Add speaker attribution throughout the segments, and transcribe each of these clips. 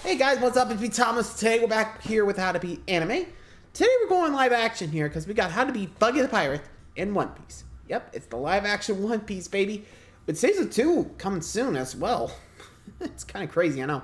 Speaker 1: Hey guys, what's up? It's me, Thomas. Today we're back here with How to Beat Anime. Today we're going live action here because we got How to Beat Buggy the Pirate in One Piece. Yep, it's the live action One Piece, baby. With Season 2 coming soon as well. It's kind of crazy, I know.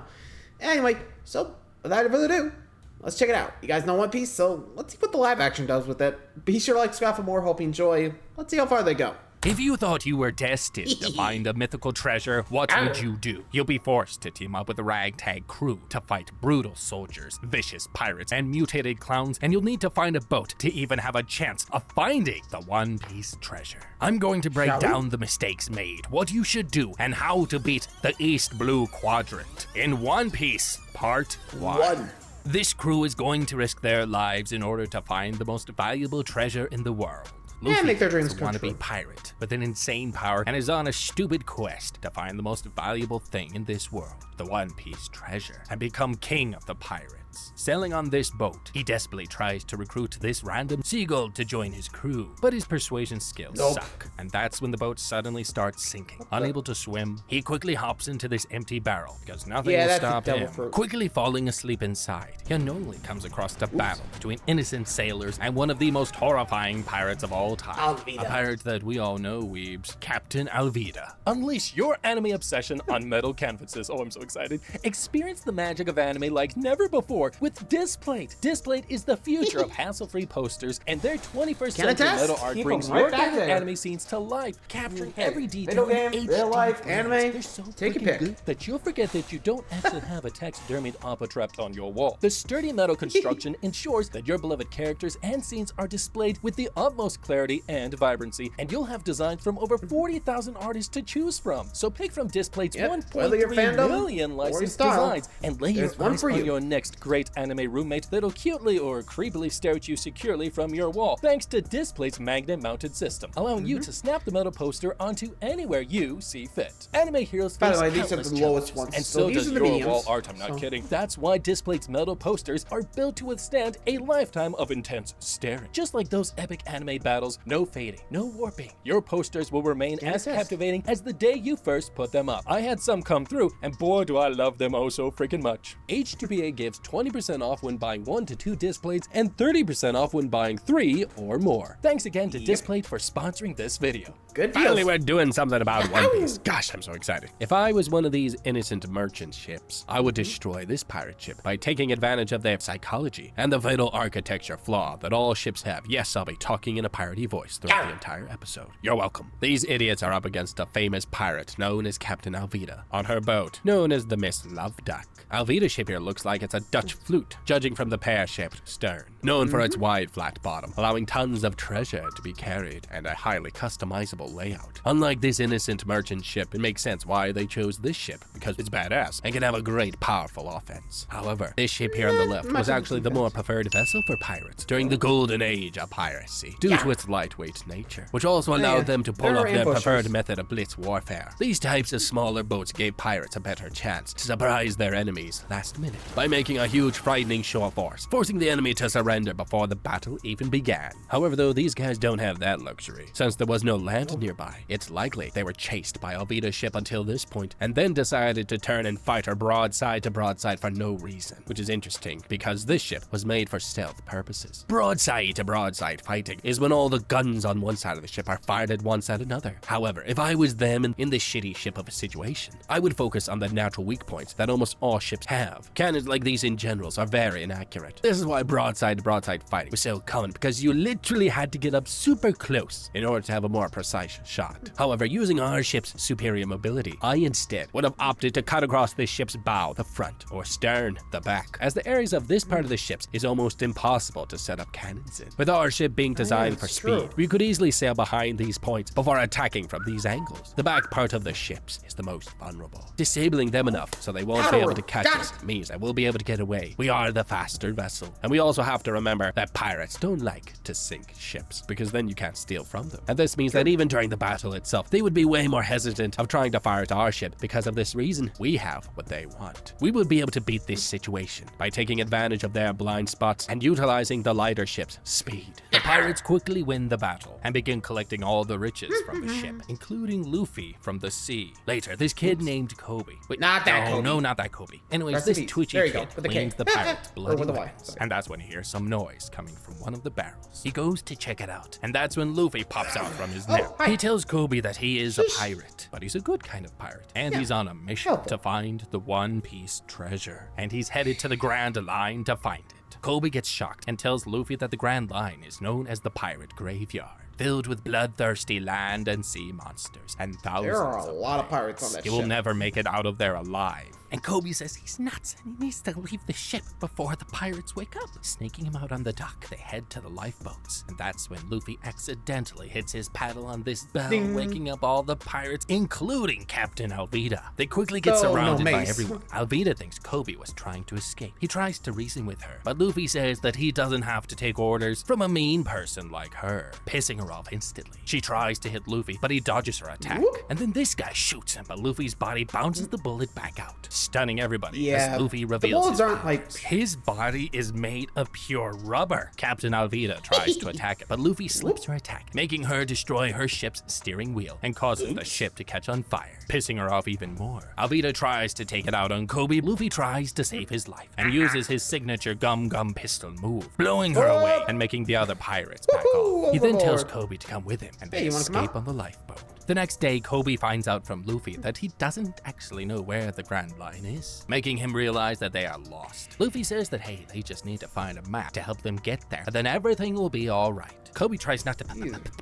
Speaker 1: Anyway, so without further ado, let's check it out. You guys know One Piece, so let's see what the live action does with it. Be sure to like, subscribe for more. Hope you enjoy. Let's see how far they go.
Speaker 2: If you thought you were destined to find a mythical treasure, what would you do? You'll be forced to team up with a ragtag crew to fight brutal soldiers, vicious pirates, and mutated clowns, and you'll need to find a boat to even have a chance of finding the One Piece treasure. I'm going to break down the mistakes made, what you should do, and how to beat the East Blue Quadrant in One Piece Part 1. This crew is going to risk their lives in order to find the most valuable treasure in the world. Luffy
Speaker 1: make their dreams come
Speaker 2: is a
Speaker 1: true.
Speaker 2: wannabe pirate with an insane power and is on a stupid quest to find the most valuable thing in this world, the One Piece treasure, and become king of the pirates. Sailing on this boat, he desperately tries to recruit this random seagull to join his crew, but his persuasion skills suck, and that's when the boat suddenly starts sinking. Unable to swim, he quickly hops into this empty barrel because nothing will stop him. Quickly falling asleep inside, he unknowingly comes across a battle between innocent sailors and one of the most horrifying pirates of all time. A pirate that we all know, weebs, Captain Alvida.
Speaker 3: Unleash your anime obsession on metal canvases. Oh, I'm so excited. Experience the magic of anime like never before with Displate. Displate is the future of hassle-free posters, and their 21st century metal art brings your favorite anime scenes to life, capturing every detail in HD.
Speaker 1: Real life, anime,
Speaker 3: They're so
Speaker 1: take your pick.
Speaker 3: good that you'll forget that you don't actually have a taxidermied Appa trapped on your wall. The sturdy metal construction ensures that your beloved characters and scenes are displayed with the utmost clarity and vibrancy, and you'll have designs from over 40,000 artists to choose from. So pick from Displate's 1.3 million licensed designs and lay your eyes on your next great anime roommate that'll cutely or creepily stare at you securely from your wall, thanks to Displate's magnet-mounted system, allowing you to snap the metal poster onto anywhere you see fit. Anime heroes face
Speaker 1: these are the lowest ones,
Speaker 3: and so does your wall art. I'm not
Speaker 1: So-
Speaker 3: kidding. That's why Displate's metal posters are built to withstand a lifetime of intense staring. Just like those epic anime battles, no fading, no warping. Your posters will remain as captivating as the day you first put them up. I had some come through, and boy do I love them oh so freaking much. H2PA gives 20% off when buying 1 to 2 Displates and 30% off when buying 3 or more. Thanks again to Displate for sponsoring this video.
Speaker 1: Good deals.
Speaker 2: Finally, we're doing something about One Piece. Gosh, I'm so excited. If I was one of these innocent merchant ships, I would destroy this pirate ship by taking advantage of their psychology and the fatal architecture flaw that all ships have. Yes, I'll be talking in a piratey voice throughout the entire episode. You're welcome. These idiots are up against a famous pirate known as Captain Alvida on her boat, known as the Miss Love Duck. Alvida's ship here looks like it's a Dutch flute, judging from the pear-shaped stern, known for its wide flat bottom, allowing tons of treasure to be carried and a highly customizable layout. Unlike this innocent merchant ship, it makes sense why they chose this ship, because it's badass and can have a great powerful offense. However, this ship here on the left was actually the more preferred vessel for pirates during the golden age of piracy, due to its lightweight nature, which also allowed them to pull off their preferred method of blitz warfare. These types of smaller boats gave pirates a better chance to surprise their enemies last minute by making a huge frightening show of force, forcing the enemy to surrender before the battle even began. However, though, these guys don't have that luxury. Since there was no land nearby, it's likely they were chased by Alvida's ship until this point, and then decided to turn and fight her broadside to broadside for no reason, which is interesting because this ship was made for stealth purposes. Broadside to broadside fighting is when all the guns on one side of the ship are fired at once at another. However, if I was them in this shitty ship of a situation, I would focus on the natural weak points that almost all ships have. Cannons like these in generals are very inaccurate. This is why broadside to broadside fighting was so common, because you literally had to get up super close in order to have a more precise shot. However, using our ship's superior mobility, I instead would have opted to cut across this ship's bow, the front, or stern, the back, as the areas of this part of the ships is almost impossible to set up cannons in. With our ship being designed for speed, we could easily sail behind these points before attacking from these angles. The back part of the ships is the most vulnerable. Disabling them enough so they won't be able to catch us means I will be able to get away. We are the faster vessel, and we also have to to remember that pirates don't like to sink ships, because then you can't steal from them. And this means that even during the battle itself, they would be way more hesitant of trying to fire at our ship because of this reason. We have what they want. We will be able to beat this situation by taking advantage of their blind spots and utilizing the lighter ship's speed. The pirates quickly win the battle and begin collecting all the riches from the ship, including Luffy from the sea. Later, this kid named Kobe. Wait,
Speaker 1: Not that Kobe.
Speaker 2: No, not that Kobe. Anyways,
Speaker 1: Rest in
Speaker 2: this
Speaker 1: peace.
Speaker 2: twitchy
Speaker 1: There you
Speaker 2: kid
Speaker 1: go, with the K.
Speaker 2: claims the pirates' bloody
Speaker 1: with the Y.
Speaker 2: weapons. And that's when he hears some noise coming from one of the barrels. He goes to check it out, and that's when Luffy pops out from his nap.
Speaker 1: hi.
Speaker 2: He tells Kobe that he is a pirate, but he's a good kind of pirate, and he's on a mission
Speaker 1: Helpful.
Speaker 2: to find the One Piece treasure, and he's headed to the Grand Line to find it. Kobe gets shocked and tells Luffy that the Grand Line is known as the Pirate Graveyard, filled with bloodthirsty land and sea monsters and thousands
Speaker 1: There are a
Speaker 2: of
Speaker 1: lot of pirates on that
Speaker 2: You will
Speaker 1: ship.
Speaker 2: never make it out of there alive. And Kobe says he's nuts and he needs to leave the ship before the pirates wake up. Snaking him out on the dock, they head to the lifeboats. And that's when Luffy accidentally hits his paddle on this bell,
Speaker 1: Ding.
Speaker 2: waking up all the pirates, including Captain Alvida. They quickly get
Speaker 1: Oh, no,
Speaker 2: surrounded by
Speaker 1: Mace.
Speaker 2: everyone. Alvida thinks Kobe was trying to escape. He tries to reason with her, but Luffy says that he doesn't have to take orders from a mean person like her, pissing her off instantly. She tries to hit Luffy, but he dodges her attack.
Speaker 1: Whoop.
Speaker 2: And then this guy shoots him, but Luffy's body bounces the bullet back out, stunning everybody
Speaker 1: Yeah,
Speaker 2: as Luffy
Speaker 1: the
Speaker 2: reveals
Speaker 1: bullets
Speaker 2: his
Speaker 1: aren't,
Speaker 2: powers.
Speaker 1: like-
Speaker 2: His body is made of pure rubber. Captain Alvida tries to attack it, but Luffy slips her attack, making her destroy her ship's steering wheel and causing the ship to catch on fire, pissing her off even more. Alvida tries to take it out on Kobe. Luffy tries to save his life and uses his signature gum pistol move, blowing her away and making the other pirates back off. He then tells
Speaker 1: Overboard.
Speaker 2: Kobe to come with him, and
Speaker 1: Hey,
Speaker 2: they
Speaker 1: you wanna come
Speaker 2: escape
Speaker 1: out?
Speaker 2: on the lifeboat. The next day, Kobe finds out from Luffy that he doesn't actually know where the Grand Line is, making him realize that they are lost. Luffy says that, hey, they just need to find a map to help them get there, and then everything will be alright. Kobe tries not to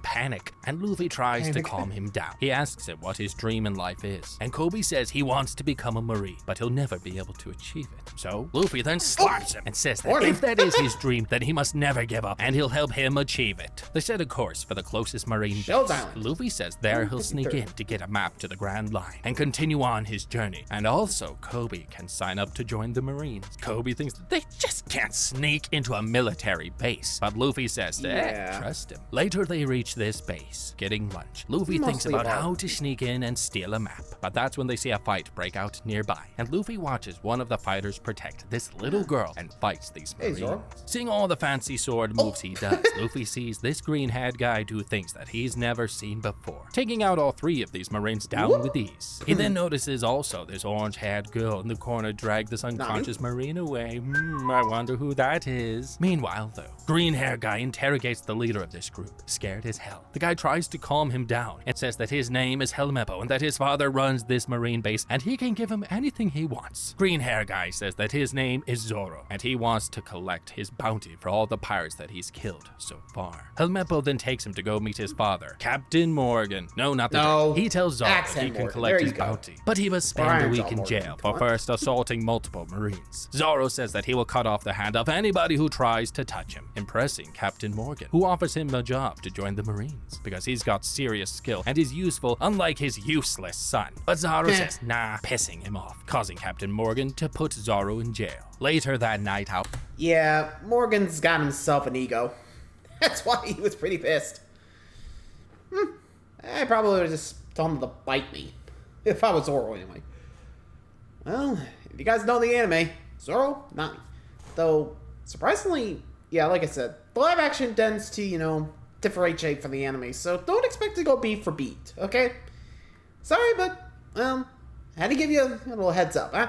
Speaker 2: panic, and Luffy tries to
Speaker 1: Panic.
Speaker 2: calm him down. He asks him what his dream in life is, and Kobe says he wants to become a Marine, but he'll never be able to achieve it. So, Luffy then slaps him and says that
Speaker 1: Warning.
Speaker 2: if that is his dream, then he must never give up, and he'll help him achieve it. They set a course for the closest Marine
Speaker 1: Shell's
Speaker 2: base.
Speaker 1: Island.
Speaker 2: Luffy says there he'll sneak in to get a map to the Grand Line and continue on his journey. And also, Kobe can sign up to join the Marines. Kobe thinks that they just can't sneak into a military base, but Luffy says,
Speaker 1: Yeah.
Speaker 2: trust him. Later, they reach this base, getting lunch. Luffy thinks
Speaker 1: Mostly
Speaker 2: about
Speaker 1: about-
Speaker 2: how to sneak in and steal a map, but that's when they see a fight break out nearby, and Luffy watches one of the fighters protect this little girl and fights these
Speaker 1: Hey,
Speaker 2: Marines.
Speaker 1: Zoro.
Speaker 2: Seeing all the fancy sword moves he does, Luffy sees this green-haired guy do things that he's never seen before, taking out all three of these Marines down with ease. He then notices also this orange-haired girl in the corner drag this unconscious Marine away. I wonder who that is. Meanwhile, though, green-hair guy interrogates the leader of this group, scared as hell. The guy tries to calm him down and says that his name is Helmeppo and that his father runs this Marine base and he can give him anything he wants. Green-hair guy says that his name is Zoro and he wants to collect his bounty for all the pirates that he's killed so far. Helmeppo then takes him to go meet his father, Captain Morgan. No, not the
Speaker 1: No.
Speaker 2: He tells Zoro that
Speaker 1: Accent
Speaker 2: he can
Speaker 1: Morgan.
Speaker 2: collect
Speaker 1: There
Speaker 2: his
Speaker 1: you go.
Speaker 2: bounty, but he must spend
Speaker 1: Brian's
Speaker 2: a week
Speaker 1: all
Speaker 2: in
Speaker 1: Morgan.
Speaker 2: jail
Speaker 1: Come
Speaker 2: for
Speaker 1: on.
Speaker 2: first assaulting multiple Marines. Zoro says that he will cut off the hand of anybody who tries to touch him, impressing Captain Morgan, who offers him a job to join the Marines because he's got serious skill and is useful, unlike his useless son. But Zoro says nah, pissing him off, causing Captain Morgan to put Zoro in jail. Later that night out,
Speaker 1: Yeah, Morgan's got himself an ego. That's why he was pretty pissed. I probably would have just told him to bite me. If I was Zoro, anyway. Well, if you guys know the anime, Zoro, not me. Though, surprisingly, yeah, like I said, the live action tends to, differentiate from the anime, so don't expect to go beat for beat, okay? Sorry, but, had to give you a little heads up, huh?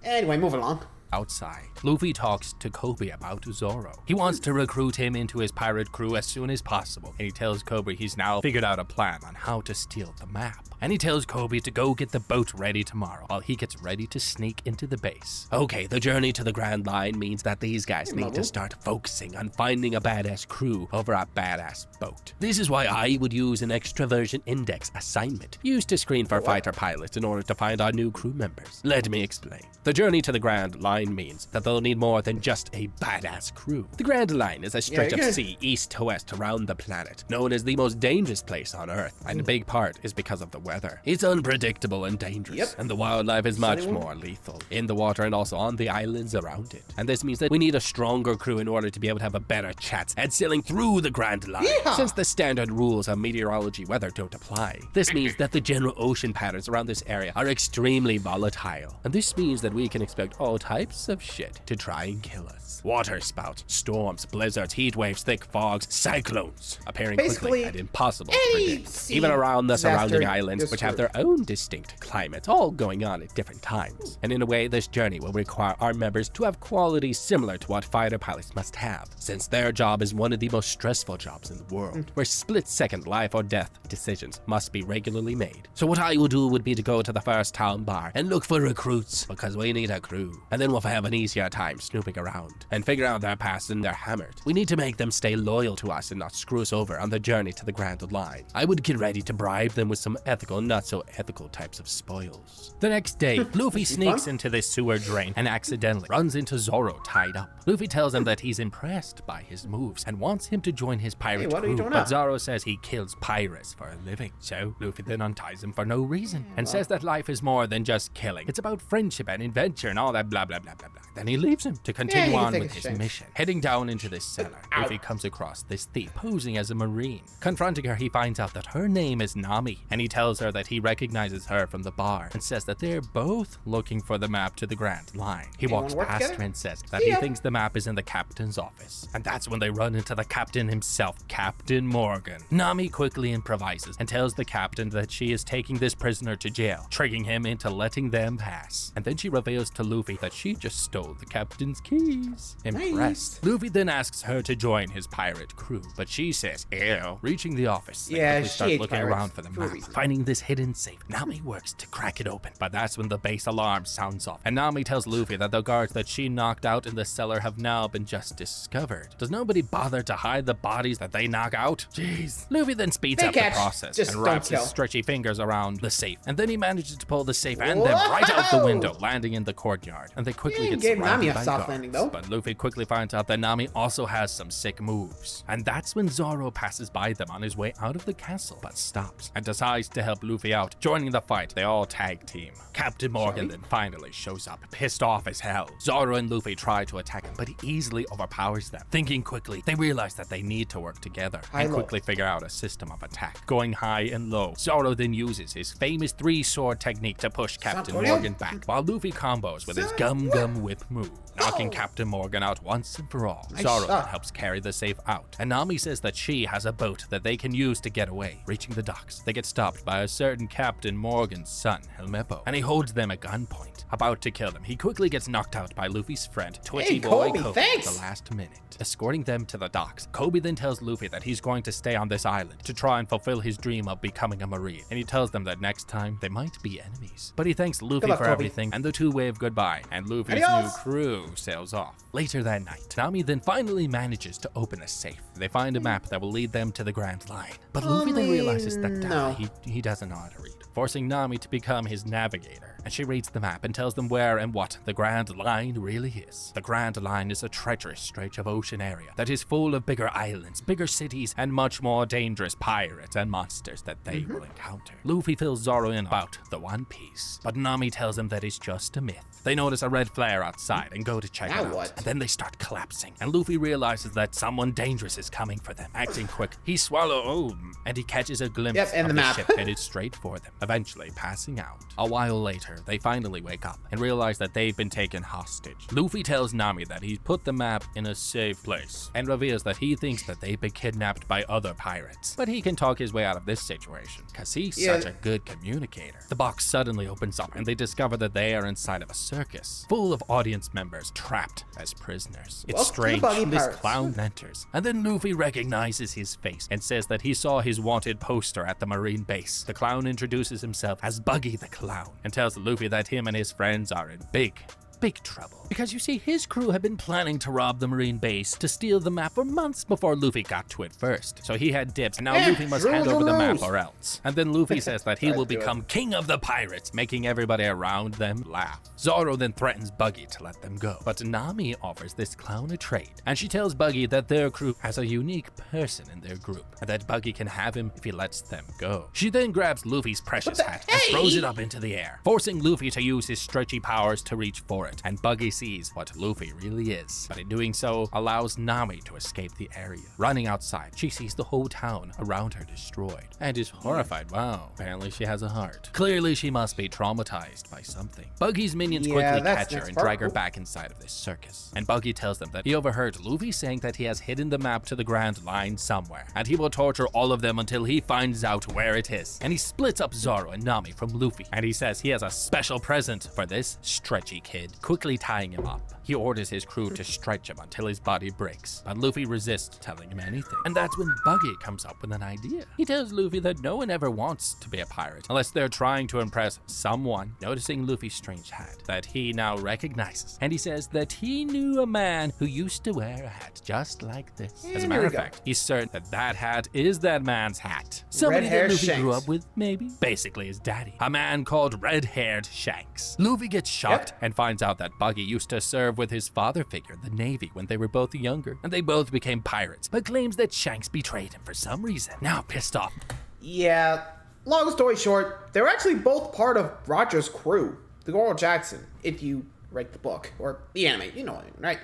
Speaker 1: Anyway, moving along.
Speaker 2: outside, Luffy talks to Kobe about Zoro. He wants to recruit him into his pirate crew as soon as possible, and he tells Kobe he's now figured out a plan on how to steal the map. And he tells Kobe to go get the boat ready tomorrow while he gets ready to sneak into the base. Okay, the journey to the Grand Line means that these guys need to start focusing on finding a badass crew over a badass boat. This is why I would use an extraversion index assignment used to screen for fighter pilots in order to find our new crew members. Let me explain. The journey to the Grand Line Line means that they'll need more than just a badass crew. The Grand Line is a stretch of sea east to west around the planet, known as the most dangerous place on Earth, and a big part is because of the weather. It's unpredictable and dangerous, and the wildlife is much more lethal in the water and also on the islands around it. And this means that we need a stronger crew in order to be able to have a better chance at sailing through the Grand Line, since the standard rules of meteorology weather don't apply. This means that the general ocean patterns around this area are extremely volatile, and this means that we can expect all types of shit to try and kill us. Water spouts, storms, blizzards, heat waves, thick fogs, cyclones, appearing quickly and impossible to predict. Even around the surrounding islands, which have their own distinct climates, all going on at different times. And in a way, this journey will require our members to have qualities similar to what fighter pilots must have, since their job is one of the most stressful jobs in the world, where split-second life or death decisions must be regularly made. So what I will do would be to go to the first town bar and look for recruits, because we need a crew. And then we'll have an easier time snooping around and figure out their past and their hammered. We need to make them stay loyal to us and not screw us over on the journey to the Grand Line. I would get ready to bribe them with some ethical, not so ethical types of spoils. The next day, Luffy sneaks into this sewer drain and accidentally runs into Zoro tied up. Luffy tells him that he's impressed by his moves and wants him to join his pirate crew, but Zoro says he kills pirates for a living. So Luffy then unties him for no reason and says that life is more than just killing. It's about friendship and adventure and all that blah blah blah blah blah. Then he leaves him to continue on with his mission. Heading down into this cellar, Luffy comes across this thief posing as a marine. Confronting her, he finds out that her name is Nami, and he tells her that he recognizes her from the bar and says that they're both looking for the map to the Grand Line. He walks past her and says that he thinks the map is in the captain's office. And that's when they run into the captain himself, Captain Morgan. Nami quickly improvises and tells the captain that she is taking this prisoner to jail, tricking him into letting them pass. And then she reveals to Luffy that she just stole the captain's keys. Impressed. Luffy then asks her to join his pirate crew, but she says, ew. Reaching the office, they quickly start looking around for the map. Finding this hidden safe, Nami works to crack it open, but that's when the base alarm sounds off, and Nami tells Luffy that the guards that she knocked out in the cellar have now been just discovered. Does nobody bother to hide the bodies that they knock out? Jeez. Luffy then speeds up the process and wraps his stretchy fingers around the safe, and then he manages to pull the safe and them right out the window, landing in the courtyard, and they quickly get surrounded by guards. But Luffy quickly finds out that Nami also has some sick moves, and that's when Zoro passes by them on his way out of the castle, but stops and decides to help Luffy out. Joining the fight, they all tag team. Captain Morgan then finally shows up, pissed off as hell. Zoro and Luffy try to attack him, but he easily overpowers them. Thinking quickly, they realize that they need to work together and quickly figure out a system of attack, going high and low. Zoro then uses his famous three-sword technique to push Captain Morgan back, while Luffy combos with his gum whip move, knocking Captain Morgan out once and for all. Zoro then helps carry the safe out, and Nami says that she has a boat that they can use to get away. Reaching the docks, they get stopped by a certain Captain Morgan's son, Helmeppo, and he holds them at gunpoint. About to kill them, he quickly gets knocked out by Luffy's friend, Twitchy Boy Kobe, at the last minute. Escorting them to the docks, Kobe then tells Luffy that he's going to stay on this island to try and fulfill his dream of becoming a marine, and he tells them that next time they might be enemies. But he thanks Luffy for everything, and the two wave goodbye, and Luffy's new crew sails off. Later that night, Nami then finally manages to open a safe. They find a map that will lead them to the Grand Line, but Luffy then realizes that he doesn't know how to read, forcing Nami to become his navigator. And she reads the map and tells them where and what the Grand Line really is. The Grand Line is a treacherous stretch of ocean area that is full of bigger islands, bigger cities, and much more dangerous pirates and monsters that they will encounter. Luffy fills Zoro in about the One Piece, but Nami tells him that it's just a myth. They notice a red flare outside and go to check it out. And then they start collapsing, and Luffy realizes that someone dangerous is coming for them. Acting quick, he swallows and he catches a glimpse of the ship headed straight for them, eventually passing out. A while later, they finally wake up and realize that they've been taken hostage. Luffy tells Nami that he's put the map in a safe place and reveals that he thinks that they've been kidnapped by other pirates. But he can talk his way out of this situation because he's such a good communicator. The box suddenly opens up and they discover that they are inside of a circus full of audience members trapped as prisoners. It's strange. This clown enters, and then Luffy recognizes his face and says that he saw his wanted poster at the marine base. The clown introduces himself as Buggy the Clown and tells Luffy that him and his friends are in big
Speaker 3: big trouble. Because you see, his crew had been planning to rob the Marine base to steal the map for months before Luffy got to it first. So he had dibs, and now Luffy must hand over the map or else. And then Luffy says that he will become king of the pirates, making everybody around them laugh. Zoro then threatens Buggy to let them go. But Nami offers this clown a trade, and she tells Buggy that their crew has a unique person in their group, and that Buggy can have him if he lets them go. She then grabs Luffy's precious hat and throws it up into the air, forcing Luffy to use his stretchy powers to reach for it, and Buggy sees what Luffy really is, but in doing so allows Nami to escape the area. Running outside, she sees the whole town around her destroyed, and is horrified. Wow, apparently she has a heart. Clearly she must be traumatized by something. Buggy's minions quickly catch her and drag her back inside of this circus, and Buggy tells them that he overheard Luffy saying that he has hidden the map to the Grand Line somewhere, and he will torture all of them until he finds out where it is. And he splits up Zoro and Nami from Luffy, and he says he has a special present for this stretchy kid, quickly tying him up. He orders his crew to stretch him until his body breaks, but Luffy resists telling him anything. And that's when Buggy comes up with an idea. He tells Luffy that no one ever wants to be a pirate unless they're trying to impress someone, noticing Luffy's strange hat that he now recognizes. And he says that he knew a man who used to wear a hat just like this. As a matter of fact, he's certain that that hat is that man's hat. Somebody that Luffy grew up with, maybe? Basically his daddy. A man called Red-Haired Shanks. Luffy gets shocked and finds out that Buggy used to serve with his father figure in the Navy when they were both younger, and they both became pirates, but claims that Shanks betrayed him for some reason. Now pissed off.
Speaker 1: Yeah, long story short, they were actually both part of Roger's crew, the Coral Jackson, if you read the book, or the anime, you know what I mean, right?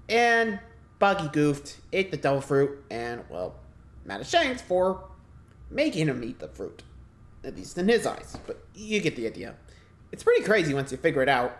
Speaker 1: And Buggy goofed, ate the devil fruit, and, well, mad at Shanks for making him eat the fruit. At least in his eyes, but you get the idea. It's pretty crazy once you figure it out.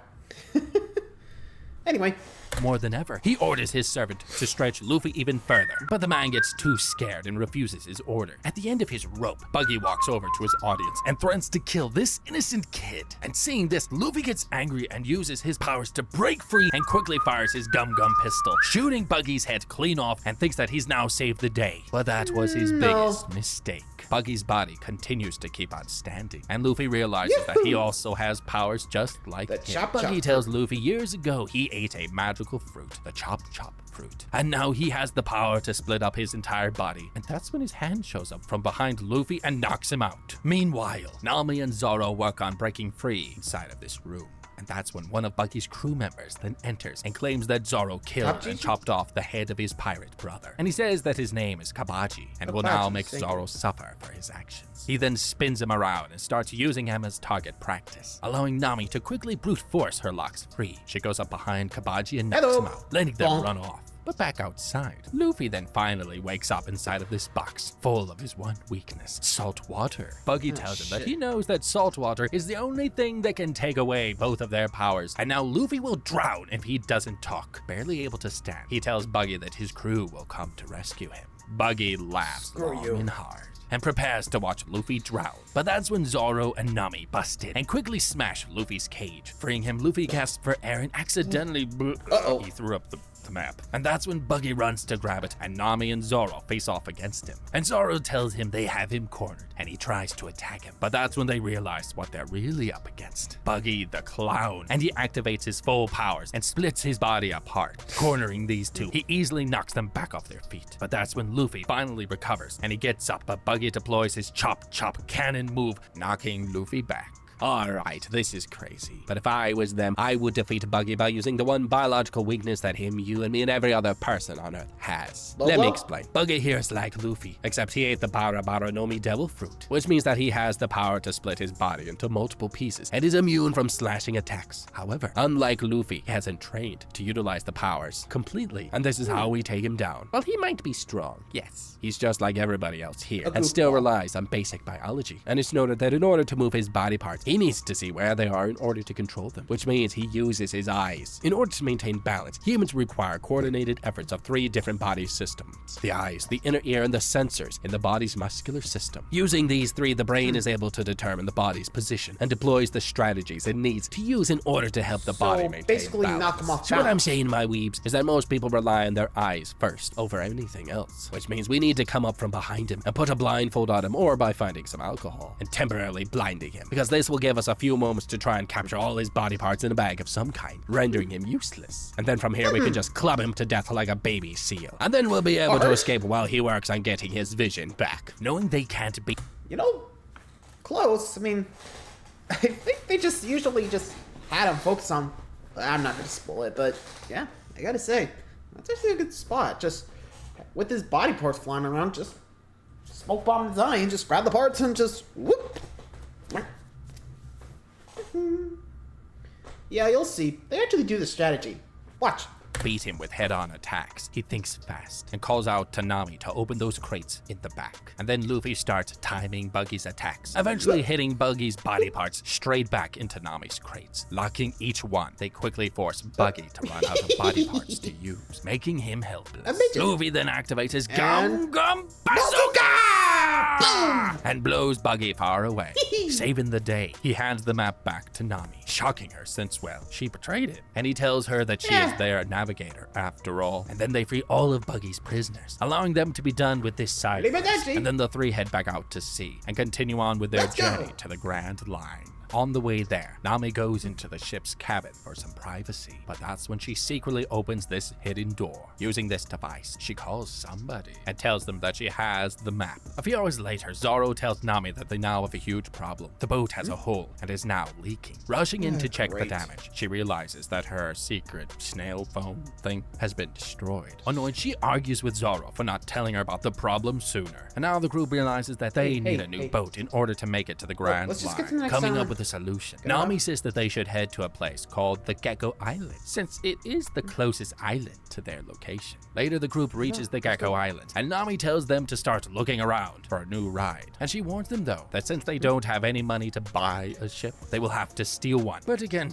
Speaker 1: Anyway.
Speaker 3: More than ever, he orders his servant to stretch Luffy even further, but the man gets too scared and refuses his order. At the end of his rope, Buggy walks over to his audience and threatens to kill this innocent kid. And seeing this, Luffy gets angry and uses his powers to break free and quickly fires his gum-gum pistol, shooting Buggy's head clean off, and thinks that he's now saved the day. But that was his biggest mistake. Buggy's body continues to keep on standing, and Luffy realizes that he also has powers just like him. Buggy tells Luffy years ago he ate a magical fruit, the Chop Chop fruit, and now he has the power to split up his entire body, and that's when his hand shows up from behind Luffy and knocks him out. Meanwhile, Nami and Zoro work on breaking free inside of this room. And that's when one of Buggy's crew members then enters and claims that Zoro killed and chopped off the head of his pirate brother. And he says that his name is Kabaji and will now make Zoro suffer for his actions. He then spins him around and starts using him as target practice, allowing Nami to quickly brute force her locks free. She goes up behind Kabaji and knocks him out, letting them run off. But back outside, Luffy then finally wakes up inside of this box, full of his one weakness, salt water. Buggy tells him that he knows that salt water is the only thing that can take away both of their powers, and now Luffy will drown if he doesn't talk. Barely able to stand, he tells Buggy that his crew will come to rescue him. Buggy laughs long and hard and prepares to watch Luffy drown. But that's when Zoro and Nami bust in and quickly smash Luffy's cage. Freeing him, Luffy gasps for air and accidentally he threw up the map. And that's when Buggy runs to grab it, and Nami and Zoro face off against him. And Zoro tells him they have him cornered, and he tries to attack him. But that's when they realize what they're really up against. Buggy the clown. And he activates his full powers and splits his body apart, cornering these two. He easily knocks them back off their feet. But that's when Luffy finally recovers, and he gets up, but Buggy deploys his Chop Chop cannon move, knocking Luffy back. Alright, this is crazy. But if I was them, I would defeat Buggy by using the one biological weakness that him, you, and me, and every other person on Earth has. Let me explain. Buggy here is like Luffy, except he ate the Barabara-no-Mi devil fruit, which means that he has the power to split his body into multiple pieces and is immune from slashing attacks. However, unlike Luffy, he hasn't trained to utilize the powers completely, and this is how we take him down. Well, he might be strong, yes. He's just like everybody else here, and still relies on basic biology. And it's noted that in order to move his body parts, he needs to see where they are in order to control them, which means he uses his eyes. In order to maintain balance, humans require coordinated efforts of 3 different body systems: the eyes, the inner ear, and the sensors in the body's muscular system. Using these 3, the brain is able to determine the body's position and deploys the strategies it needs to use in order to help the body maintain
Speaker 1: basically
Speaker 3: balance.
Speaker 1: knock them off balance.
Speaker 3: So what I'm saying, my weebs, is that most people rely on their eyes first over anything else, which means we need to come up from behind him and put a blindfold on him, or by finding some alcohol and temporarily blinding him, because this will
Speaker 2: give us a few moments to try and capture all his body parts in a bag of some kind, rendering him useless. And then from here we can just club him to death like a baby seal. And then we'll be able to escape while he works on getting his vision back, knowing they can't be...
Speaker 1: You know, close. I mean, I think they just usually just had him focus on... I'm not going to spoil it, but yeah, I gotta say, that's actually a good spot. Just with his body parts flying around, just smoke bomb his eye and just grab the parts and just whoop. Yeah, you'll see. They actually do the strategy. Watch.
Speaker 2: Beat him with head-on attacks. He thinks fast and calls out to Nami to open those crates in the back. And then Luffy starts timing Buggy's attacks, eventually hitting Buggy's body parts straight back into Nami's crates. Locking each one, they quickly force Buggy to run out of body parts to use, making him helpless. Luffy then activates his Gum Gum Bazooka! And blows Buggy far away, saving the day. He hands the map back to Nami, shocking her since, well, she betrayed him. And he tells her that she is their navigator after all. And then they free all of Buggy's prisoners, allowing them to be done with this side quest. And then the three head back out to sea and continue on with their journey to the Grand Line. On the way there, Nami goes into the ship's cabin for some privacy, but that's when she secretly opens this hidden door. Using this device, she calls somebody and tells them that she has the map. A few hours later, Zoro tells Nami that they now have a huge problem. The boat has a hole and is now leaking. Rushing in to check the damage, she realizes that her secret snail phone thing has been destroyed. Annoyed, she argues with Zoro for not telling her about the problem sooner. And now the group realizes that they need a new boat in order to make it to the Grand Line. Coming up with a solution. Nami says that they should head to a place called the Gecko Island, since it is the closest island to their location. Later, the group reaches the Gecko Island, and Nami tells them to start looking around for a new ride. And she warns them, though, that since they don't have any money to buy a ship, they will have to steal one. But again,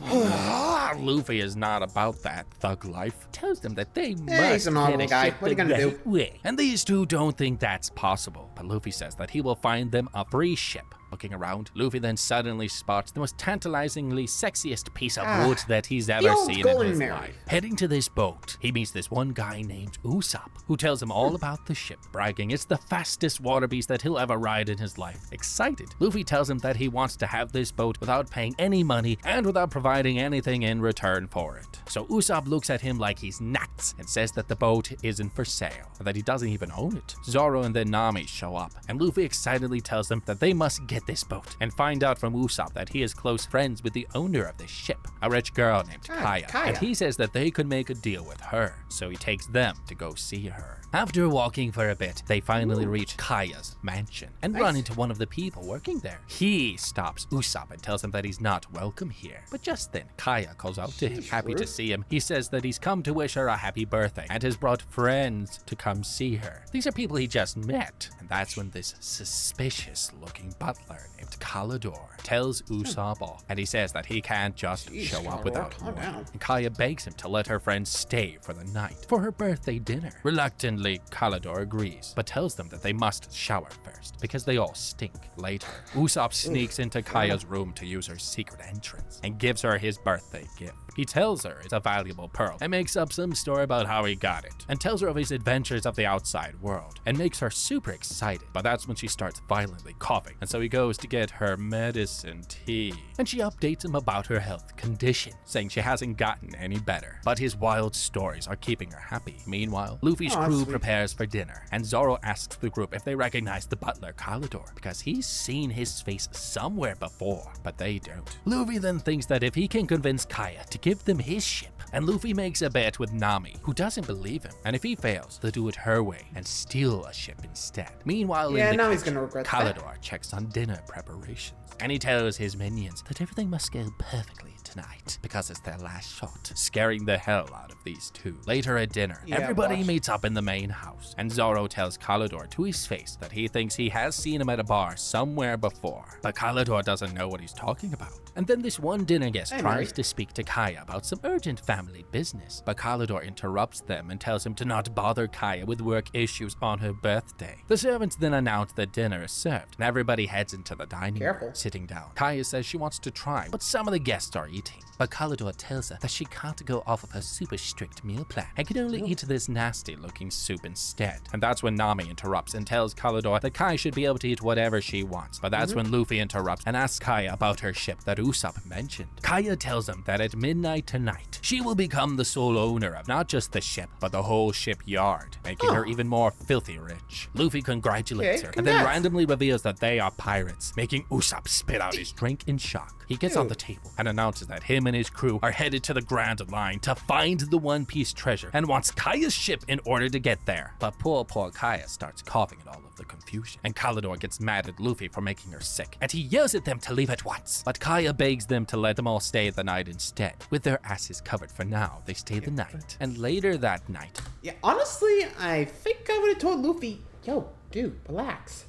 Speaker 2: Luffy is not about that thug life. Tells them that they must
Speaker 1: he's a normal
Speaker 2: get a
Speaker 1: guy.
Speaker 2: ship
Speaker 1: What are you gonna
Speaker 2: the
Speaker 1: do?
Speaker 2: way. And these two don't think that's possible. But Luffy says that he will find them a free ship. Looking around, Luffy then suddenly spots the most tantalizingly sexiest piece of wood that he's ever seen in his life. Heading to this boat, he meets this one guy named Usopp, who tells him all about the ship, bragging it's the fastest water beast that he'll ever ride in his life. Excited, Luffy tells him that he wants to have this boat without paying any money and without providing anything in return for it. So Usopp looks at him like he's nuts and says that the boat isn't for sale, and that he doesn't even own it. Zoro and then Nami show up, and Luffy excitedly tells them that they must get this boat and find out from Usopp that he is close friends with the owner of this ship, a rich girl named Kaya, and he says that they could make a deal with her, so he takes them to go see her. After walking for a bit, they finally reach Kaya's mansion and run into one of the people working there. He stops Usopp and tells him that he's not welcome here, but just then Kaya calls out to him, happy to see him. He says that he's come to wish her a happy birthday and has brought friends to come see her. These are people he just met, and that's when this suspicious looking butler named Kalidor tells Usopp off, and he says that he can't just show up without warning. And Kaya begs him to let her friends stay for the night for her birthday dinner. Reluctantly, Kalidor agrees, but tells them that they must shower first because they all stink. Later, Usopp sneaks into Kaya's room to use her secret entrance and gives her his birthday gift. He tells her it's a valuable pearl and makes up some story about how he got it, and tells her of his adventures of the outside world, and makes her super excited. But that's when she starts violently coughing, and so he goes to get her medicine tea. And she updates him about her health condition, saying she hasn't gotten any better. But his wild stories are keeping her happy. Meanwhile, Luffy's crew prepares for dinner, and Zoro asks the group if they recognize the butler Kalidor, because he's seen his face somewhere before, but they don't. Luffy then thinks that if he can convince Kaya to give them his ship, and Luffy makes a bet with Nami, who doesn't believe him, and if he fails, they'll do it her way and steal a ship instead. Meanwhile, in the kitchen, Kalidor checks on dinner preparations, and he tells his minions that everything must go perfectly tonight because it's their last shot, scaring the hell out of these two. Later at dinner, everybody meets up in the main house, and Zoro tells Kalidor to his face that he thinks he has seen him at a bar somewhere before, but Kalidor doesn't know what he's talking about. And then this one dinner guest tries to speak to Kaya about some urgent family business, but Kalidor interrupts them and tells him to not bother Kaya with work issues on her birthday. The servants then announce that dinner is served, and everybody heads into the dining room, sitting down. Kaya says she wants to try, but some of the guests are eating. But Kalidor tells her that she can't go off of her super strict meal plan and can only eat this nasty looking soup instead. And that's when Nami interrupts and tells Kalidor that Kai should be able to eat whatever she wants. But that's when Luffy interrupts and asks Kaya about her ship that Usopp mentioned. Kaya tells him that at midnight tonight, she will become the sole owner of not just the ship, but the whole shipyard, making her even more filthy rich. Luffy congratulates her and then randomly reveals that they are pirates, making Usopp spit out his drink in shock. He gets on the table and announces that him and his crew are headed to the Grand Line to find the One Piece treasure and wants Kaya's ship in order to get there. But poor Kaya starts coughing at all of the confusion, and Kalidor gets mad at Luffy for making her sick, and he yells at them to leave at once. But Kaya begs them to let them all stay the night instead. With their asses covered for now, they stay the night. And later that night...
Speaker 1: Yeah, honestly, I think I would have told Luffy, yo, dude, relax.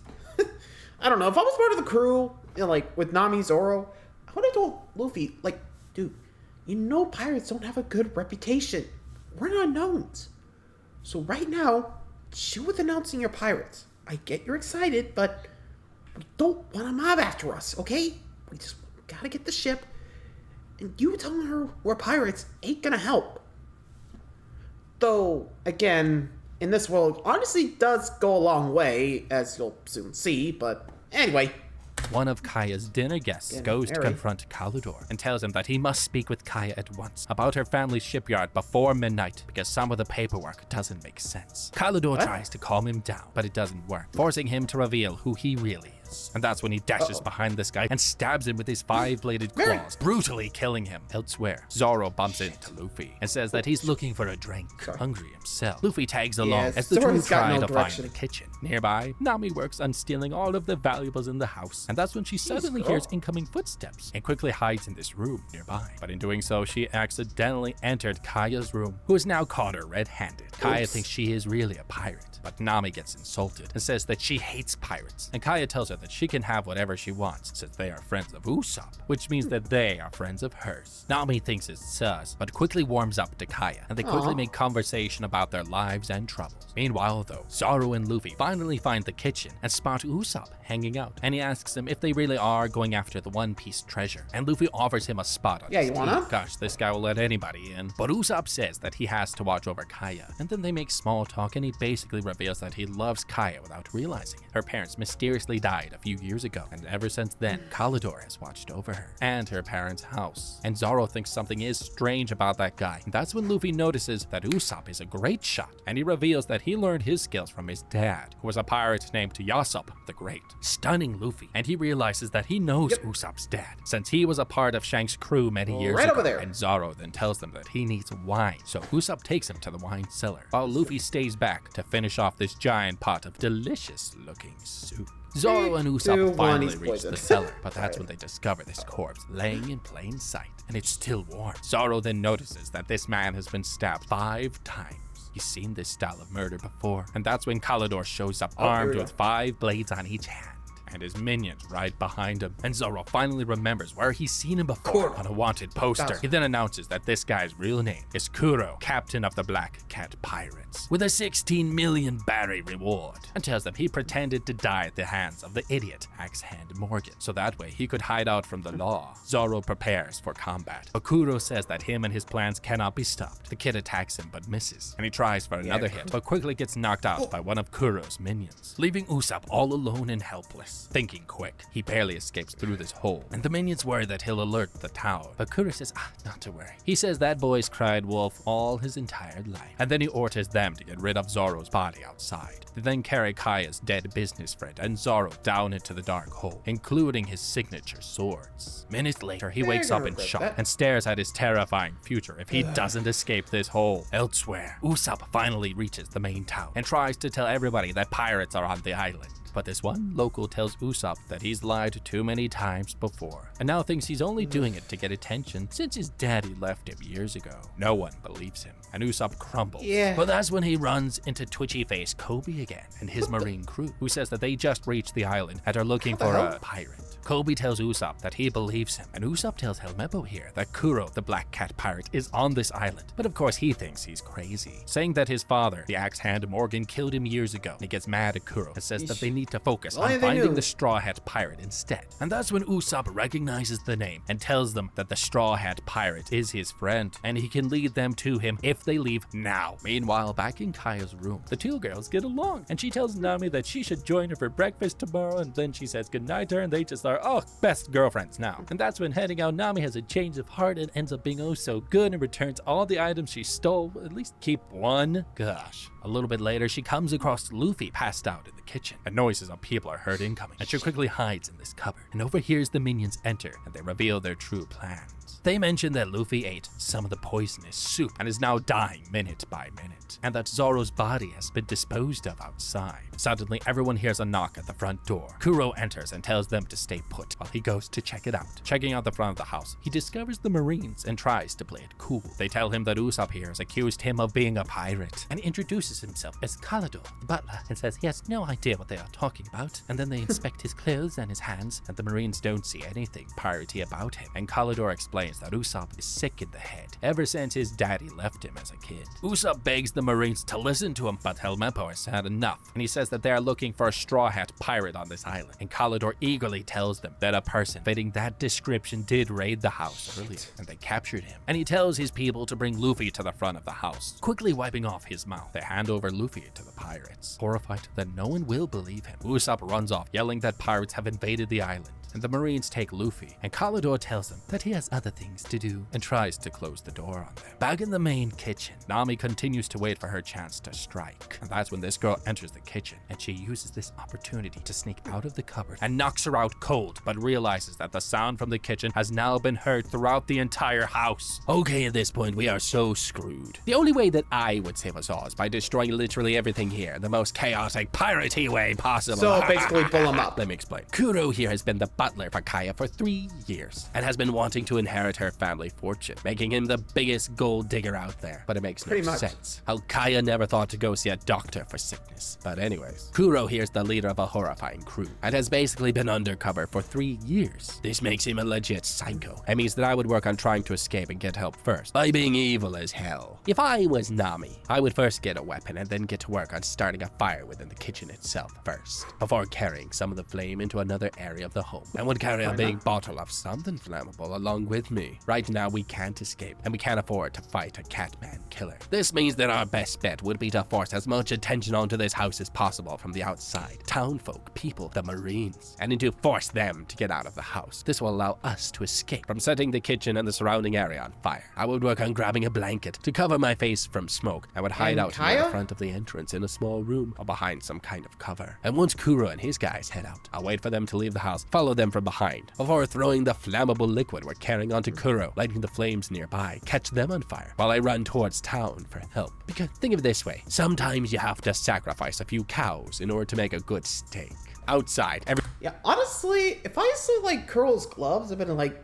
Speaker 1: I don't know, if I was part of the crew, you know, like, with Nami, Zoro, I would have told Luffy, like, dude, you know pirates don't have a good reputation. We're not knowns. So right now, chill with announcing you're pirates. I get you're excited, but we don't want a mob after us, okay? We just gotta get the ship, and you telling her we're pirates ain't gonna help. Though, again, in this world, honestly does go a long way, as you'll soon see, but anyway.
Speaker 2: One of Kaya's dinner guests goes to confront Kalidor and tells him that he must speak with Kaya at once about her family's shipyard before midnight because some of the paperwork doesn't make sense. Kalidor tries to calm him down, but it doesn't work, forcing him to reveal who he really is. And that's when he dashes behind this guy and stabs him with his 5-bladed claws, brutally killing him. Elsewhere, Zoro bumps into Luffy and says that he's looking for a drink, hungry himself. Luffy tags along as the two try to find the kitchen. Nearby, Nami works on stealing all of the valuables in the house, and that's when she suddenly hears incoming footsteps and quickly hides in this room nearby. But in doing so, she accidentally entered Kaya's room, who has now caught her red-handed. Kaya thinks she is really a pirate, but Nami gets insulted and says that she hates pirates, and Kaya tells her that she can have whatever she wants since they are friends of Usopp, which means that they are friends of hers. Nami thinks it's sus, but quickly warms up to Kaya, and they quickly make conversation about their lives and troubles. Meanwhile though, Zoro and Luffy finally find the kitchen and spot Usopp hanging out, and he asks him if they really are going after the One Piece treasure, and Luffy offers him a spot on his team. Gosh, this guy will let anybody in. But Usopp says that he has to watch over Kaya, and then they make small talk, and he basically reveals that he loves Kaya without realizing it. Her parents mysteriously died a few years ago, and ever since then, Kalidor has watched over her and her parents' house. And Zoro thinks something is strange about that guy, and that's when Luffy notices that Usopp is a great shot, and he reveals that he learned his skills from his dad, who was a pirate named Yasopp the Great, stunning Luffy, and he realizes that he knows Usopp's dad, since he was a part of Shanks' crew many years ago. And Zoro then tells them that he needs wine, so Usopp takes him to the wine cellar, while Luffy stays back to finish off this giant pot of delicious-looking soup. Zoro and Usopp finally reach the cellar, but that's when they discover this corpse laying in plain sight, and it's still warm. Zoro then notices that this man has been stabbed 5 times. He's seen this style of murder before, and that's when Kalidor shows up armed with 5 blades on each hand, and his minions right behind him. And Zoro finally remembers where he's seen him before on a wanted poster. He then announces that this guy's real name is Kuro, captain of the Black Cat Pirates, with a 16 million berry reward, and tells them he pretended to die at the hands of the idiot Axe-Hand Morgan, so that way he could hide out from the law. Zoro prepares for combat, but Kuro says that him and his plans cannot be stopped. The kid attacks him but misses, and he tries for another hit, but quickly gets knocked out by one of Kuro's minions, leaving Usopp all alone and helpless. Thinking quick, he barely escapes through this hole, and the minions worry that he'll alert the tower, but Kuro says, not to worry. He says that boy's cried wolf all his entire life, and then he orders them to get rid of Zoro's body outside. They then carry Kaya's dead business friend and Zoro down into the dark hole, including his signature swords. Minutes later, he wakes up in shock and stares at his terrifying future if he doesn't escape this hole. Elsewhere, Usopp finally reaches the main town and tries to tell everybody that pirates are on the island. But this one local tells Usopp that he's lied too many times before, and now thinks he's only doing it to get attention since his daddy left him years ago. No one believes him, and Usopp crumbles. But that's when he runs into twitchy-faced Kobe again and his marine crew, who says that they just reached the island and are looking for a pirate. Kobe tells Usopp that he believes him, and Usopp tells Helmeppo here that Kuro, the Black Cat pirate, is on this island. But of course he thinks he's crazy, saying that his father, the Axe Hand Morgan, killed him years ago. And he gets mad at Kuro and says that they need to focus on finding the Straw Hat pirate instead. And that's when Usopp recognizes the name and tells them that the Straw Hat pirate is his friend, and he can lead them to him if they leave now. Meanwhile, back in Kaya's room, the two girls get along, and she tells Nami that she should join her for breakfast tomorrow, and then she says goodnight to her, and they just are, oh, best girlfriends now. And that's when heading out, Nami has a change of heart and ends up being oh so good and returns all the items she stole, at least keep one. Gosh. A little bit later, she comes across Luffy passed out in the kitchen, and noises of people are heard incoming, and she quickly hides in this cupboard and overhears the minions enter, and they reveal their true plans. They mention that Luffy ate some of the poisonous soup and is now dying minute by minute, and that Zoro's body has been disposed of outside. Suddenly, everyone hears a knock at the front door. Kuro enters and tells them to stay put while he goes to check it out. Checking out the front of the house, he discovers the Marines and tries to play it cool. They tell him that Usopp here has accused him of being a pirate, and introduces himself as Kalidor, the butler, and says he has no idea what they are talking about. And then they inspect his clothes and his hands, and the Marines don't see anything piratey about him. And Kalidor explains that Usopp is sick in the head ever since his daddy left him as a kid. Usopp begs the Marines to listen to him, but Helmeppo has had enough, and he says that they are looking for a Straw Hat pirate on this island. And Kalidor eagerly tells them that a person fitting that description did raid the house earlier, and they captured him. And he tells his people to bring Luffy to the front of the house. Quickly wiping off his mouth, they hand over Luffy to the pirates. Horrified that no one will believe him, Usopp runs off, yelling that pirates have invaded the island, and the Marines take Luffy, and Kalidor tells them that he has other things to do and tries to close the door on them. Back in the main kitchen, Nami continues to wait for her chance to strike, and that's when this girl enters the kitchen, and she uses this opportunity to sneak out of the cupboard and knocks her out cold, but realizes that the sound from the kitchen has now been heard throughout the entire house. Okay, at this point, we are so screwed. The only way that I would save us all is by destroying literally everything here, the most chaotic, piratey way possible.
Speaker 1: So basically pull him up.
Speaker 2: Let me explain. Kuro here has been the butler for Kaya for 3 years, and has been wanting to inherit her family fortune, making him the biggest gold digger out there. But it makes no sense how Kaya never thought to go see a doctor for sickness. But anyways, Kuro here's the leader of a horrifying crew, and has basically been undercover for 3 years. This makes him a legit psycho, and means that I would work on trying to escape and get help first, by being evil as hell. If I was Nami, I would first get a weapon and then get to work on starting a fire within the kitchen itself first, before carrying some of the flame into another area of the home, and would carry a big bottle of something flammable along with me. Right now we can't escape, and we can't afford to fight a Catman killer. This means that our best bet would be to force as much attention onto this house as possible from the outside. Townfolk, people, the Marines, and to force them to get out of the house. This will allow us to escape from setting the kitchen and the surrounding area on fire. I would work on grabbing a blanket to cover my face from smoke. I would hide out near the front of the entrance in a small room or behind some kind of cover. And once Kuro and his guys head out, I'll wait for them to leave the house, follow them from behind, before throwing the flammable liquid we're carrying onto Kuro, lighting the flames nearby, catch them on fire, while I run towards town for help. Because think of it this way, sometimes you have to sacrifice a few cows in order to make a good steak. Outside,
Speaker 1: Yeah, honestly, if I saw like Kuro's gloves, I've been like,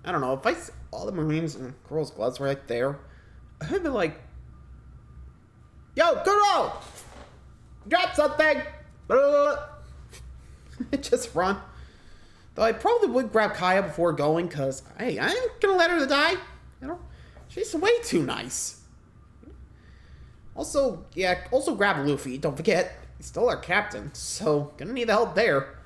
Speaker 1: I don't know, if I saw all the Marines and Kuro's gloves right there, I'd be like, yo, Kuro! Drop something! Just run. Though I probably would grab Kaya before going, because, hey, I ain't gonna let her die. You know? She's way too nice. Also, yeah, also grab Luffy. Don't forget, he's still our captain, so gonna need the help there.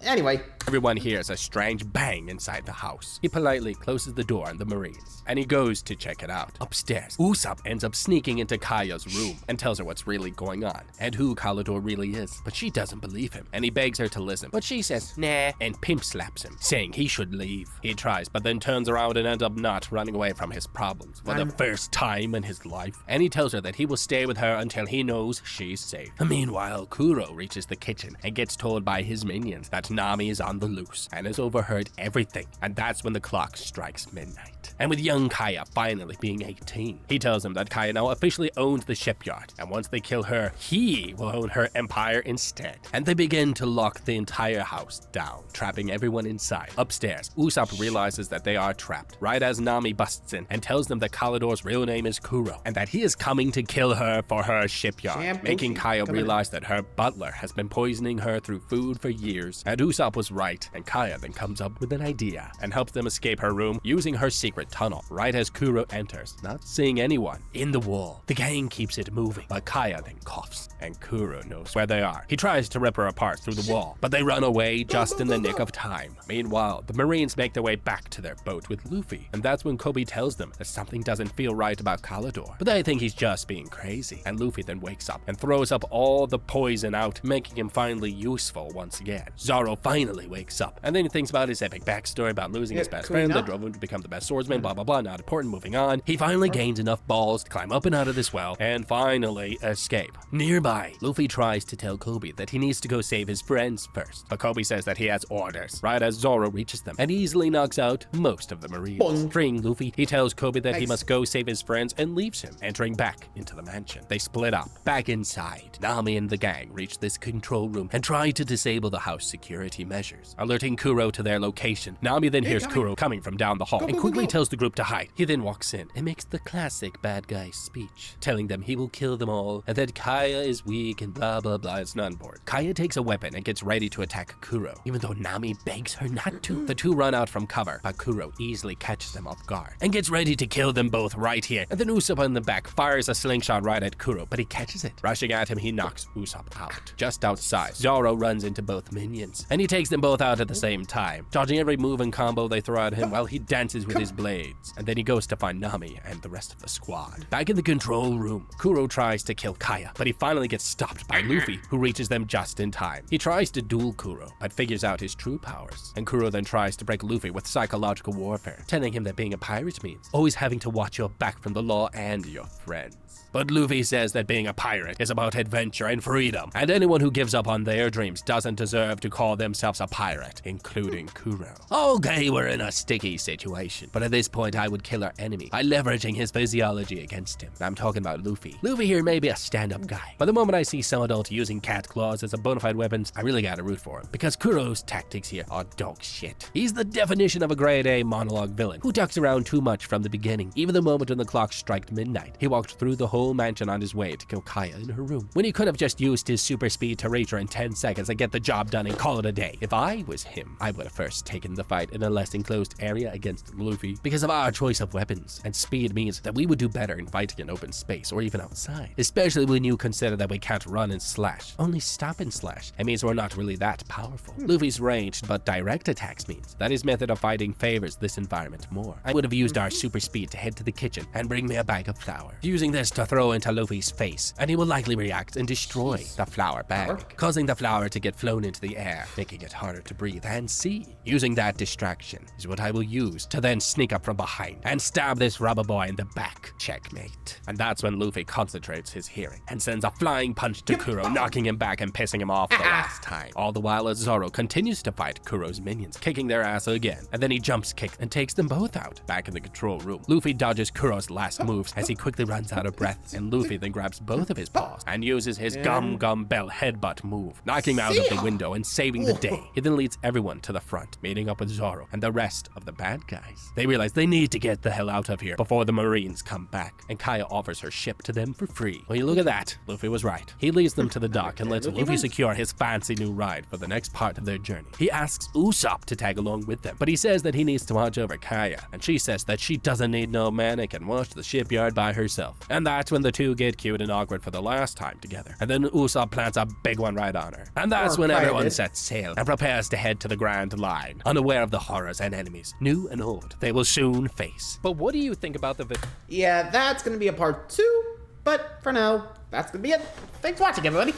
Speaker 1: Anyway.
Speaker 2: Everyone hears a strange bang inside the house. He politely closes the door on the Marines, and he goes to check it out. Upstairs, Usopp ends up sneaking into Kaya's room and tells her what's really going on, and who Kalidor really is. But she doesn't believe him, and he begs her to listen. But she says, nah, and pimp slaps him, saying he should leave. He tries, but then turns around and ends up not running away from his problems for the first time in his life. And he tells her that he will stay with her until he knows she's safe. Meanwhile, Kuro reaches the kitchen and gets told by his minions that Nami is on the loose and has overheard everything, and that's when the clock strikes midnight. And with young Kaya finally being 18, he tells him that Kaya now officially owns the shipyard, and once they kill her, he will own her empire instead. And they begin to lock the entire house down, trapping everyone inside. Upstairs, Usopp realizes that they are trapped, right as Nami busts in and tells them that Kalidor's real name is Kuro, and that he is coming to kill her for her shipyard, making Kaya realize that her butler has been poisoning her through food for years. And Usopp was right. fight, and Kaya then comes up with an idea and helps them escape her room using her secret tunnel right as Kuro enters, not seeing anyone in the wall. The gang keeps it moving, but Kaya then coughs, and Kuro knows where they are. He tries to rip her apart through the wall, but they run away just in the nick of time. Meanwhile, the Marines make their way back to their boat with Luffy, and that's when Kobe tells them that something doesn't feel right about Kalidor, but they think he's just being crazy. And Luffy then wakes up and throws up all the poison out, making him finally useful once again. Zoro finally wakes up, and then he thinks about his epic backstory about losing his best friend that drove him to become the best swordsman, blah blah blah, not important, moving on. He finally gains enough balls to climb up and out of this well, and finally escape. Nearby, Luffy tries to tell Kobe that he needs to go save his friends first, but Kobe says that he has orders, right as Zoro reaches them, and easily knocks out most of the Marines. Freeing Luffy, he tells Kobe that he must go save his friends and leaves him, entering back into the mansion. They split up. Back inside, Nami and the gang reach this control room and try to disable the house security measures, alerting Kuro to their location. Nami then hears Kuro coming from down the hall and quickly tells the group to hide. He then walks in and makes the classic bad guy speech, telling them he will kill them all and that Kaya is weak and blah blah blah. It's not important. Kaya takes a weapon and gets ready to attack Kuro, even though Nami begs her not to. The two run out from cover, but Kuro easily catches them off guard and gets ready to kill them both right here. And then Usopp in the back fires a slingshot right at Kuro, but he catches it. Rushing at him, he knocks Usopp out. Just outside, Zoro runs into both minions, and he takes them both out at the same time, dodging every move and combo they throw at him while he dances with his blades. And then he goes to find Nami and the rest of the squad. Back in the control room, Kuro tries to kill Kaya, but he finally gets stopped by Luffy, who reaches them just in time. He tries to duel Kuro, but figures out his true powers, and Kuro then tries to break Luffy with psychological warfare, telling him that being a pirate means always having to watch your back from the law and your friends. But Luffy says that being a pirate is about adventure and freedom, and anyone who gives up on their dreams doesn't deserve to call themselves a pirate, including Kuro. Okay, we're in a sticky situation, but at this point I would kill our enemy by leveraging his physiology against him. I'm talking about Luffy. Luffy here may be a stand-up guy, but the moment I see some adult using cat claws as a bona fide weapon, I really gotta root for him, because Kuro's tactics here are dog shit. He's the definition of a grade A monologue villain who ducks around too much from the beginning. Even the moment when the clock struck midnight, he walked through the whole mansion on his way to kill Kaya in her room, when he could have just used his super speed to reach her in 10 seconds and get the job done and call it a day. If I was him, I would have first taken the fight in a less enclosed area against Luffy, because of our choice of weapons, and speed means that we would do better in fighting in open space or even outside, especially when you consider that we can't run and slash, only stop and slash. It means we're not really that powerful. Luffy's ranged but direct attacks means that his method of fighting favors this environment more. I would have used our super speed to head to the kitchen and bring me a bag of flour, using this to throw into Luffy's face, and he will likely react and destroy the flour bag, causing the flour to get flown into the air, making it harder to breathe and see. Using that distraction is what I will use to then sneak up from behind and stab this rubber boy in the back. Checkmate. And that's when Luffy concentrates his hearing and sends a flying punch to Kuro, knocking him back and pissing him off the last time. All the while Zoro continues to fight Kuro's minions, kicking their ass again, and then he jumps kick and takes them both out. Back in the control room, Luffy dodges Kuro's last moves as he quickly runs out of breath, and Luffy then grabs both of his paws and uses his gum bell headbutt move, knocking him out of the window and saving the day. He then leads everyone to the front, meeting up with Zoro and the rest of the bad guys. They realize they need to get the hell out of here before the Marines come back, and Kaya offers her ship to them for free. Well, you look at that, Luffy was right. He leads them to the dock and lets Luffy secure his fancy new ride for the next part of their journey. He asks Usopp to tag along with them, but he says that he needs to watch over Kaya, and she says that she doesn't need no man and can watch the shipyard by herself. And that's when the two get cute and awkward for the last time together. And then Usopp plants a big one right on her. And that's when everyone sets sail and prepares to head to the Grand Line, unaware of the horrors and enemies, new and old, they will soon face.
Speaker 3: But what do you think about the
Speaker 1: Yeah, that's gonna be a part 2, but for now, that's gonna be it. Thanks for watching, everybody.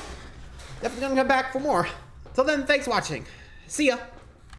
Speaker 1: Definitely gonna come back for more. Till then, thanks for watching. See ya.